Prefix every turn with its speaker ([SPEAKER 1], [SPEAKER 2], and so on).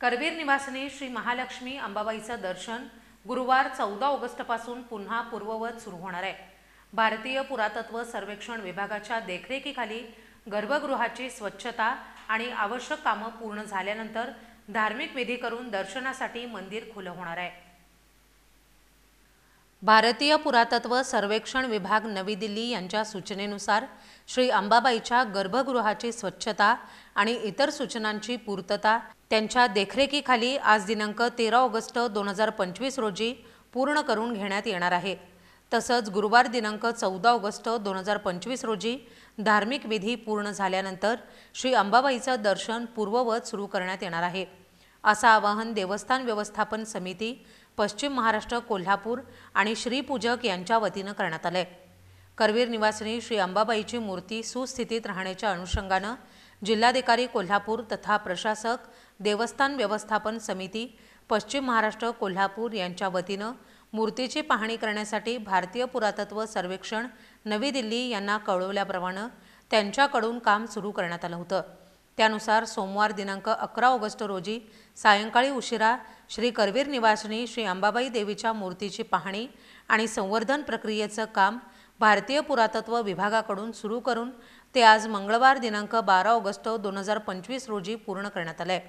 [SPEAKER 1] करवीर निवासिनी श्री महालक्ष्मी अंबाबाईचं दर्शन गुरुवार 14 ऑगस्टपासून पुन्हा पूर्ववत सुरू होणार आहे। भारतीय पुरातत्व सर्वेक्षण विभागाच्या देखरेखीखाली गर्भगृहाची स्वच्छता आणि आवश्यक कामं पूर्ण झाल्यानंतर धार्मिक विधी करून दर्शनासाठी मंदिर खुलं होणार आहे। भारतीय पुरातत्व सर्वेक्षण विभाग नवी दिल्ली यांच्या सूचनेनुसार श्री अंबाबाईच्या गर्भगृहाची स्वच्छता आणि इतर सूचनांची पूर्तता त्यांच्या देखरेखीखाली आज दिनांक 13 ऑगस्ट 2025 रोजी पूर्ण करून घेण्यात येणार आहे। तसंच गुरुवार दिनांक 14 ऑगस्ट 2025 रोजी धार्मिक विधी पूर्ण झाल्यानंतर श्री अंबाबाईचं दर्शन पूर्ववत सुरू करण्यात येणार आहे, असं आवाहन देवस्थान व्यवस्थापन समिती पश्चिम महाराष्ट्र कोल्हापूर आणि श्रीपूजक यांच्या वतीनं करण्यात आले। करवीर निवासिनी श्री अंबाबाईची मूर्ती सुस्थितीत राहण्याच्या अनुषंगानं जिल्हाधिकारी कोल्हापूर तथा प्रशासक देवस्थान व्यवस्थापन समिती पश्चिम महाराष्ट्र कोल्हापूर यांच्या वतीनं मूर्तीची पाहणी करण्यासाठी भारतीय पुरातत्व सर्वेक्षण नवी दिल्ली यांना कळवल्याप्रमाणे त्यांच्याकडून काम सुरू करण्यात आलं होतं। त्यानुसार सोमवार दिनांक 11 ऑगस्ट रोजी सायंकाळी उशिरा श्री करवीर निवासिनी श्री अंबाबाई देवीच्या मूर्तीची पाहणी आणि संवर्धन प्रक्रियेचं काम भारतीय पुरातत्व विभागाकडून सुरू करून ते आज मंगळवार दिनांक 12 ऑगस्ट 2025 रोजी पूर्ण करण्यात आले।